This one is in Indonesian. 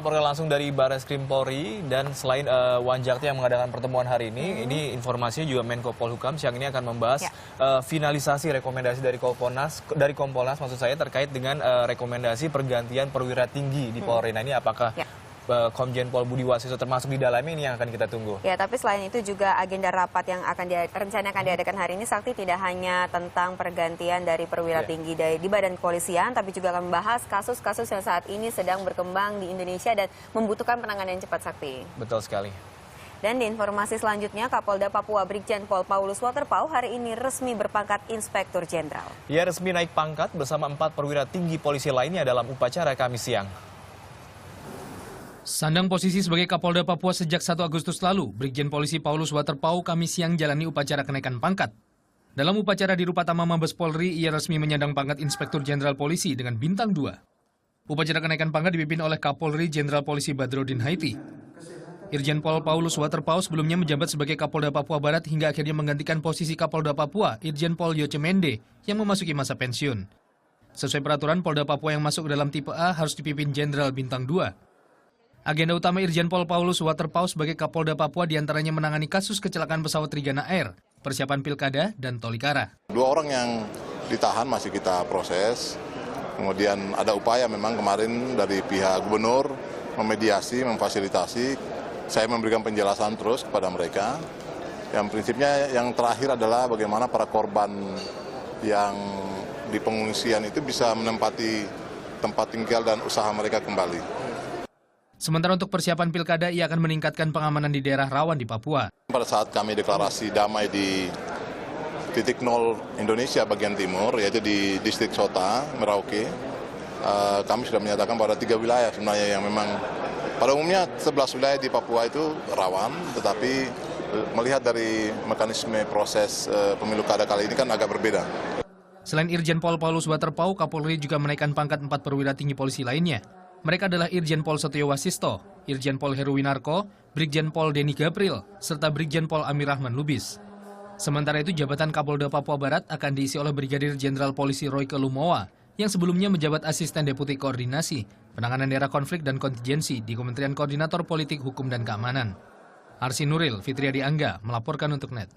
melaporkan langsung dari Barreskrim Polri, dan selain Wan Jakti yang mengadakan pertemuan hari ini informasinya juga Menko Polhukam siang ini akan membahas finalisasi rekomendasi dari Kompolnas maksud saya terkait dengan rekomendasi pergantian perwira tinggi di Polri. Nah, ini apakah Komjen Pol Budi Waseso termasuk di dalamnya, ini yang akan kita tunggu. Ya, tapi selain itu juga agenda rapat yang rencana akan diadakan hari ini, Sakti, tidak hanya tentang pergantian dari perwira tinggi di Badan Kepolisian, tapi juga akan membahas kasus-kasus yang saat ini sedang berkembang di Indonesia dan membutuhkan penanganan yang cepat, Sakti. Betul sekali. Dan di informasi selanjutnya, Kapolda Papua Brigjen Pol Paulus Waterpauw hari ini resmi berpangkat Inspektur Jenderal. Ia resmi naik pangkat bersama 4 perwira tinggi polisi lainnya dalam upacara Kamis siang. Sandang posisi sebagai Kapolda Papua sejak 1 Agustus lalu, Brigjen Polisi Paulus Waterpauw Kamis siang jalani upacara kenaikan pangkat. Dalam upacara di Rupatama Mabes Polri, ia resmi menyandang pangkat Inspektur Jenderal Polisi dengan bintang 2. Upacara kenaikan pangkat dipimpin oleh Kapolri Jenderal Polisi Badrodin Haiti. Irjen Pol Paulus Waterpauw sebelumnya menjabat sebagai Kapolda Papua Barat hingga akhirnya menggantikan posisi Kapolda Papua, Irjen Pol Yoce Mende, yang memasuki masa pensiun. Sesuai peraturan, Polda Papua yang masuk ke dalam tipe A harus dipimpin Jenderal bintang 2. Agenda utama Irjen Pol Paulus Waterpauw sebagai Kapolda Papua diantaranya menangani kasus kecelakaan pesawat Trigana Air, persiapan pilkada, dan tolikara. 2 orang yang ditahan masih kita proses. Kemudian ada upaya memang kemarin dari pihak gubernur memediasi, memfasilitasi. Saya memberikan penjelasan terus kepada mereka. Yang prinsipnya yang terakhir adalah bagaimana para korban yang di pengungsian itu bisa menempati tempat tinggal dan usaha mereka kembali. Sementara untuk persiapan pilkada, ia akan meningkatkan pengamanan di daerah rawan di Papua. Pada saat kami deklarasi damai di titik 0 Indonesia bagian timur, yaitu di distrik Sota, Merauke, kami sudah menyatakan pada 3 wilayah sebenarnya yang memang pada umumnya 11 wilayah di Papua itu rawan, tetapi melihat dari mekanisme proses pemilu kada kali ini kan agak berbeda. Selain Irjen Pol Paulus Waterpauw, Kapolri juga menaikkan pangkat 4 perwira tinggi polisi lainnya. Mereka adalah Irjen Pol Setio Wasisto, Irjen Pol Heruwinarko, Brigjen Pol Denny Gabriel, serta Brigjen Pol Amir Rahman Lubis. Sementara itu, jabatan Kapolda Papua Barat akan diisi oleh Brigadir Jenderal Polisi Royke Lumowa, yang sebelumnya menjabat Asisten Deputi Koordinasi, Penanganan Daerah Konflik dan Kontingensi di Kementerian Koordinator Politik, Hukum, dan Keamanan. Arsi Nuril, Fitriadi Angga, melaporkan untuk NET.